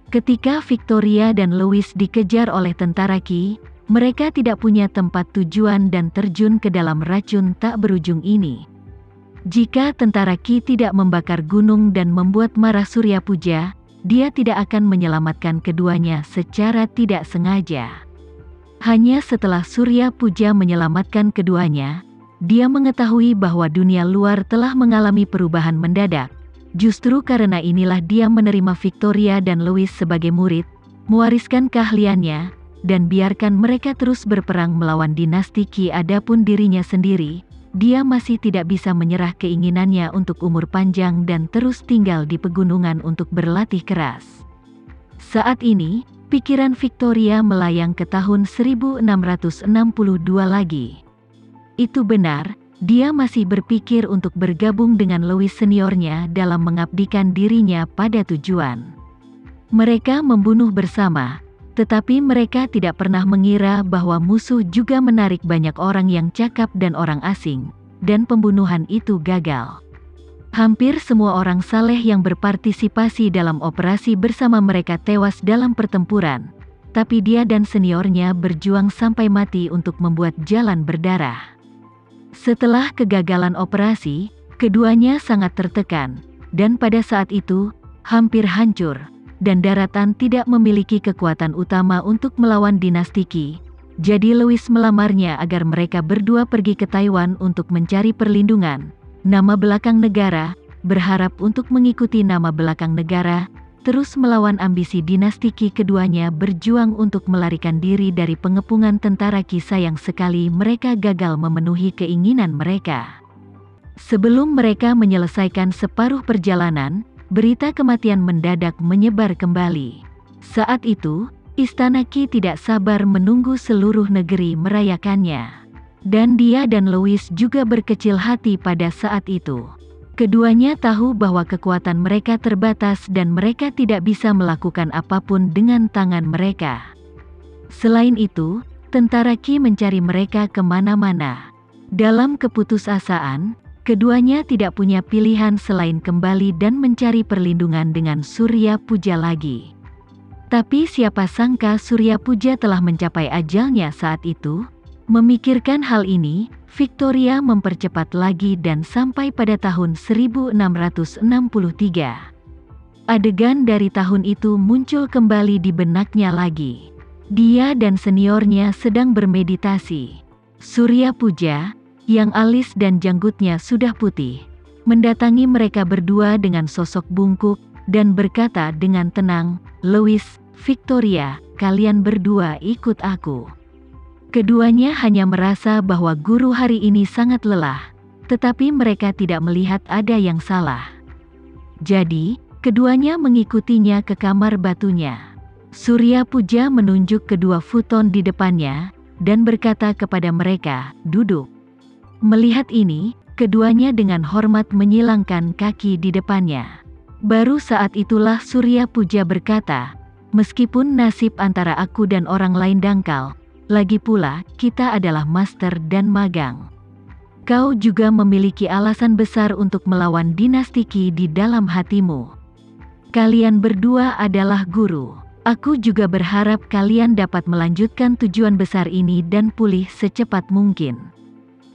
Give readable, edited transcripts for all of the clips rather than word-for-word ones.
Ketika Victoria dan Louis dikejar oleh tentara Qi, mereka tidak punya tempat tujuan dan terjun ke dalam racun tak berujung ini. Jika tentara Qi tidak membakar gunung dan membuat marah Surya Puja, dia tidak akan menyelamatkan keduanya secara tidak sengaja. Hanya setelah Surya Puja menyelamatkan keduanya, dia mengetahui bahwa dunia luar telah mengalami perubahan mendadak. Justru karena inilah dia menerima Victoria dan Louis sebagai murid, mewariskan keahliannya, dan biarkan mereka terus berperang melawan dinasti Qi. Adapun dirinya sendiri, dia masih tidak bisa menyerah keinginannya untuk umur panjang dan terus tinggal di pegunungan untuk berlatih keras. Saat ini, pikiran Victoria melayang ke tahun 1662 lagi. Itu benar. Dia masih berpikir untuk bergabung dengan Louis seniornya dalam mengabdikan dirinya pada tujuan. Mereka membunuh bersama, tetapi mereka tidak pernah mengira bahwa musuh juga menarik banyak orang yang cakap dan orang asing, dan pembunuhan itu gagal. Hampir semua orang saleh yang berpartisipasi dalam operasi bersama mereka tewas dalam pertempuran, tapi dia dan seniornya berjuang sampai mati untuk membuat jalan berdarah. Setelah kegagalan operasi, keduanya sangat tertekan, dan pada saat itu, hampir hancur, dan daratan tidak memiliki kekuatan utama untuk melawan dinasti Qi. Jadi Louis melamarnya agar mereka berdua pergi ke Taiwan untuk mencari perlindungan, nama belakang negara, berharap untuk mengikuti nama belakang negara, terus melawan ambisi dinasti Qi. Keduanya berjuang untuk melarikan diri dari pengepungan tentara Qi. Sayang sekali mereka gagal memenuhi keinginan mereka. Sebelum mereka menyelesaikan separuh perjalanan, berita kematian mendadak menyebar kembali. Saat itu, Istana Qi tidak sabar menunggu seluruh negeri merayakannya. Dan dia dan Louis juga berkecil hati pada saat itu. Keduanya tahu bahwa kekuatan mereka terbatas dan mereka tidak bisa melakukan apapun dengan tangan mereka. Selain itu, tentara Qi mencari mereka kemana-mana. Dalam keputusasaan, keduanya tidak punya pilihan selain kembali dan mencari perlindungan dengan Surya Puja lagi. Tapi siapa sangka Surya Puja telah mencapai ajalnya saat itu. Memikirkan hal ini, Victoria mempercepat lagi dan sampai pada tahun 1663. Adegan dari tahun itu muncul kembali di benaknya lagi. Dia dan seniornya sedang bermeditasi. Surya Puja, yang alis dan janggutnya sudah putih, mendatangi mereka berdua dengan sosok bungkuk, dan berkata dengan tenang, "Louis, Victoria, kalian berdua ikut aku." Keduanya hanya merasa bahwa guru hari ini sangat lelah, tetapi mereka tidak melihat ada yang salah. Jadi, keduanya mengikutinya ke kamar batunya. Surya Puja menunjuk kedua futon di depannya, dan berkata kepada mereka, "Duduk." Melihat ini, keduanya dengan hormat menyilangkan kaki di depannya. Baru saat itulah Surya Puja berkata, "Meskipun nasib antara aku dan orang lain dangkal, lagi pula, kita adalah master dan magang. Kau juga memiliki alasan besar untuk melawan dinasti Qi di dalam hatimu. Kalian berdua adalah guru. Aku juga berharap kalian dapat melanjutkan tujuan besar ini dan pulih secepat mungkin."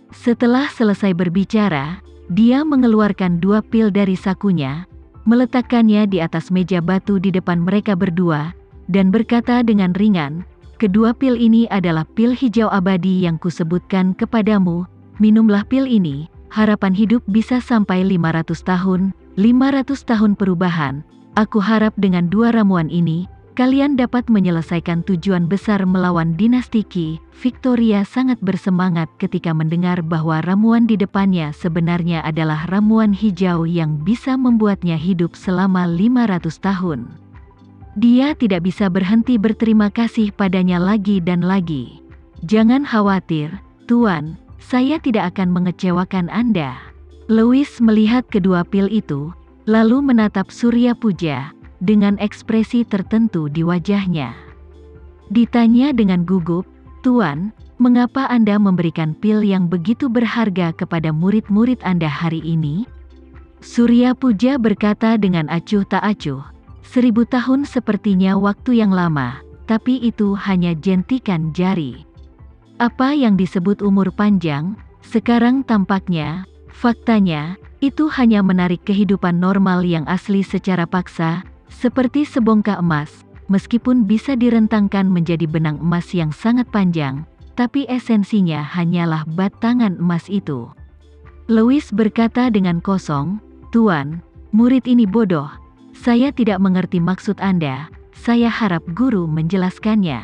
Setelah selesai berbicara, dia mengeluarkan 2 pil dari sakunya, meletakkannya di atas meja batu di depan mereka berdua, dan berkata dengan ringan, "Kedua pil ini adalah pil hijau abadi yang kusebutkan kepadamu, minumlah pil ini, harapan hidup bisa sampai 500 tahun, 500 tahun perubahan. Aku harap dengan 2 ramuan ini, kalian dapat menyelesaikan tujuan besar melawan dinasti Qi." Victoria sangat bersemangat ketika mendengar bahwa ramuan di depannya sebenarnya adalah ramuan hijau yang bisa membuatnya hidup selama 500 tahun. Dia tidak bisa berhenti berterima kasih padanya lagi dan lagi. "Jangan khawatir, Tuan, saya tidak akan mengecewakan Anda." Louis melihat kedua pil itu, lalu menatap Surya Puja, dengan ekspresi tertentu di wajahnya. Ditanya dengan gugup, "Tuan, mengapa Anda memberikan pil yang begitu berharga kepada murid-murid Anda hari ini?" Surya Puja berkata dengan acuh tak acuh, 1000 tahun sepertinya waktu yang lama, tapi itu hanya jentikan jari. Apa yang disebut umur panjang, sekarang tampaknya, faktanya, itu hanya menarik kehidupan normal yang asli secara paksa, seperti sebongkah emas, meskipun bisa direntangkan menjadi benang emas yang sangat panjang, tapi esensinya hanyalah batangan emas itu. Louis berkata dengan kosong, "Tuan, murid ini bodoh. Saya tidak mengerti maksud Anda, saya harap guru menjelaskannya."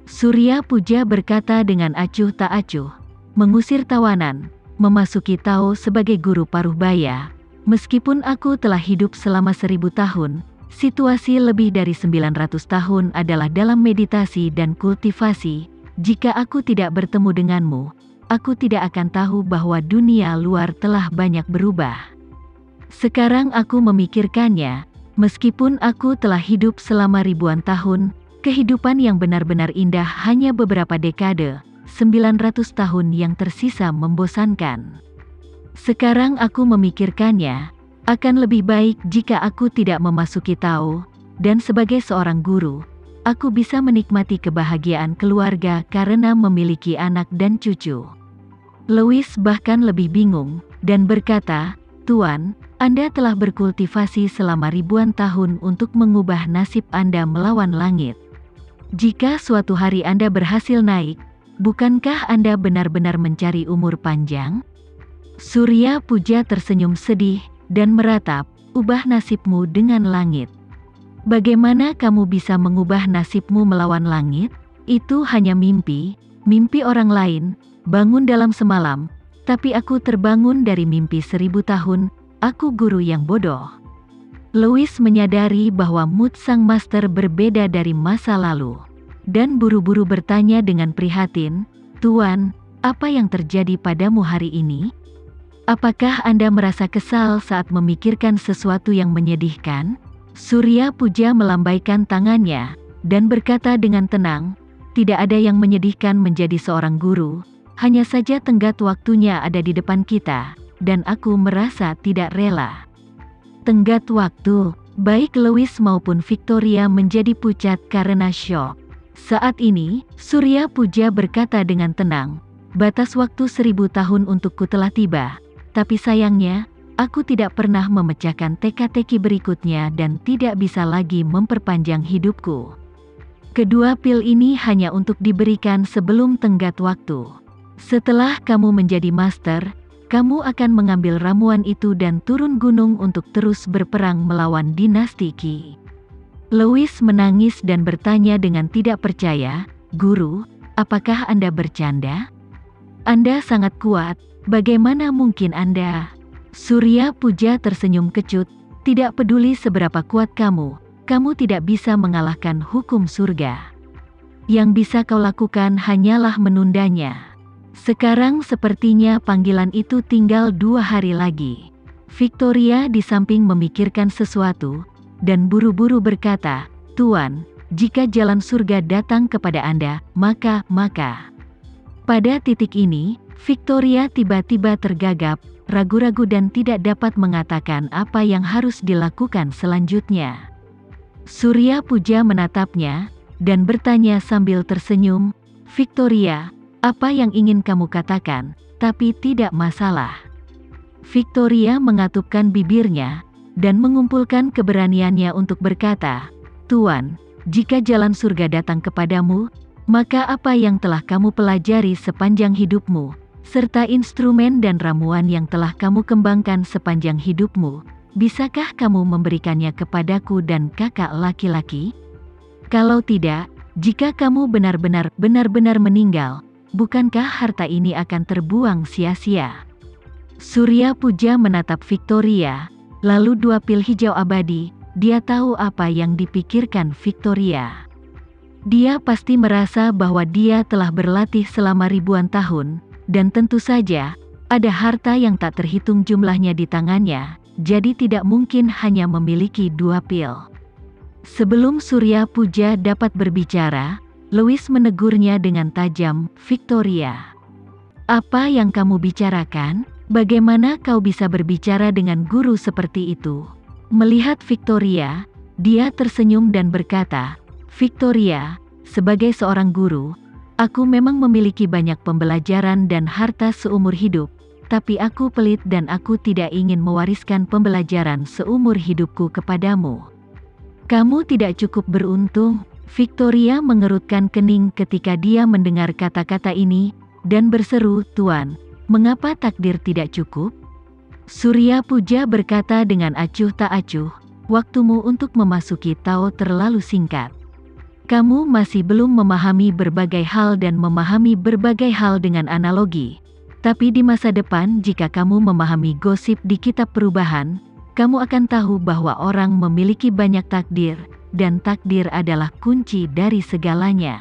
Surya Puja berkata dengan acuh tak acuh, "Mengusir tawanan, memasuki Tao sebagai guru paruh baya. Meskipun aku telah hidup selama 1000 tahun, situasi lebih dari 900 tahun adalah dalam meditasi dan kultivasi. Jika aku tidak bertemu denganmu, aku tidak akan tahu bahwa dunia luar telah banyak berubah. Sekarang aku memikirkannya, meskipun aku telah hidup selama ribuan tahun, kehidupan yang benar-benar indah hanya beberapa dekade, 900 tahun yang tersisa membosankan. Sekarang aku memikirkannya, akan lebih baik jika aku tidak memasuki Tao, dan sebagai seorang guru, aku bisa menikmati kebahagiaan keluarga karena memiliki anak dan cucu." Louis bahkan lebih bingung, dan berkata, "Tuan, Anda telah berkultivasi selama ribuan tahun untuk mengubah nasib Anda melawan langit. Jika suatu hari Anda berhasil naik, bukankah Anda benar-benar mencari umur panjang?" Surya Puja tersenyum sedih, dan meratap, "Ubah nasibmu dengan langit. Bagaimana kamu bisa mengubah nasibmu melawan langit? Itu hanya mimpi, mimpi orang lain, bangun dalam semalam, tapi aku terbangun dari mimpi 1000 tahun, aku guru yang bodoh." Louis menyadari bahwa mood sang master berbeda dari masa lalu, dan buru-buru bertanya dengan prihatin, "Tuan, apa yang terjadi padamu hari ini? Apakah Anda merasa kesal saat memikirkan sesuatu yang menyedihkan?" Surya Puja melambaikan tangannya, dan berkata dengan tenang, "Tidak ada yang menyedihkan menjadi seorang guru, hanya saja tenggat waktunya ada di depan kita, dan aku merasa tidak rela." Tenggat waktu, baik Louis maupun Victoria menjadi pucat karena syok. Saat ini, Surya Puja berkata dengan tenang, "Batas waktu 1000 tahun untukku telah tiba, tapi sayangnya, aku tidak pernah memecahkan teka-teki berikutnya dan tidak bisa lagi memperpanjang hidupku. Kedua pil ini hanya untuk diberikan sebelum tenggat waktu. Setelah kamu menjadi master, kamu akan mengambil ramuan itu dan turun gunung untuk terus berperang melawan dinasti Qi." Louis menangis dan bertanya dengan tidak percaya, "Guru, apakah Anda bercanda? Anda sangat kuat, bagaimana mungkin Anda?" Surya Puja tersenyum kecut, "Tidak peduli seberapa kuat kamu, kamu tidak bisa mengalahkan hukum surga. Yang bisa kau lakukan hanyalah menundanya. Sekarang sepertinya panggilan itu tinggal 2 hari lagi." Victoria di samping memikirkan sesuatu, dan buru-buru berkata, "Tuan, jika jalan surga datang kepada Anda, maka. Pada titik ini, Victoria tiba-tiba tergagap, ragu-ragu dan tidak dapat mengatakan apa yang harus dilakukan selanjutnya. Surya Puja menatapnya, dan bertanya sambil tersenyum, "Victoria, apa yang ingin kamu katakan, tapi tidak masalah." Victoria mengatupkan bibirnya, dan mengumpulkan keberaniannya untuk berkata, "Tuan, jika jalan surga datang kepadamu, maka apa yang telah kamu pelajari sepanjang hidupmu, serta instrumen dan ramuan yang telah kamu kembangkan sepanjang hidupmu, bisakah kamu memberikannya kepadaku dan kakak laki-laki? Kalau tidak, jika kamu benar-benar meninggal, bukankah harta ini akan terbuang sia-sia?" Surya Puja menatap Victoria, lalu 2 pil hijau abadi, dia tahu apa yang dipikirkan Victoria. Dia pasti merasa bahwa dia telah berlatih selama ribuan tahun, dan tentu saja, ada harta yang tak terhitung jumlahnya di tangannya, jadi tidak mungkin hanya memiliki 2 pil. Sebelum Surya Puja dapat berbicara, Louis menegurnya dengan tajam, "Victoria, apa yang kamu bicarakan? Bagaimana kau bisa berbicara dengan guru seperti itu?" Melihat Victoria, Dia tersenyum dan berkata, "Victoria, sebagai seorang guru, aku memang memiliki banyak pembelajaran dan harta seumur hidup, tapi aku pelit dan aku tidak ingin mewariskan pembelajaran seumur hidupku kepadamu." "Kamu tidak cukup beruntung." Victoria mengerutkan kening ketika dia mendengar kata-kata ini, dan berseru, "Tuan, mengapa takdir tidak cukup?" Surya Puja berkata dengan acuh tak acuh, "Waktumu untuk memasuki Tao terlalu singkat. Kamu masih belum memahami berbagai hal dan memahami berbagai hal dengan analogi. Tapi di masa depan jika kamu memahami gosip di kitab perubahan, kamu akan tahu bahwa orang memiliki banyak takdir, dan takdir adalah kunci dari segalanya."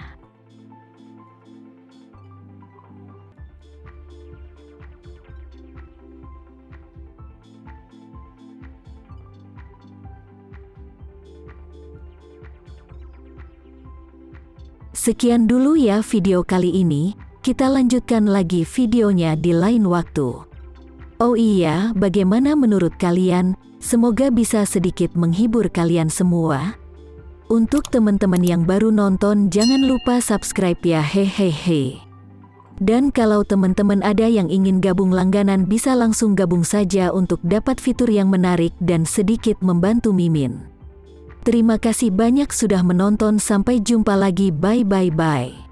Sekian dulu ya video kali ini, kita lanjutkan lagi videonya di lain waktu. Oh iya, bagaimana menurut kalian? Semoga bisa sedikit menghibur kalian semua. Untuk teman-teman yang baru nonton, jangan lupa subscribe ya, hehehe. Dan kalau teman-teman ada yang ingin gabung langganan, bisa langsung gabung saja untuk dapat fitur yang menarik dan sedikit membantu Mimin. Terima kasih banyak sudah menonton, sampai jumpa lagi, bye bye bye.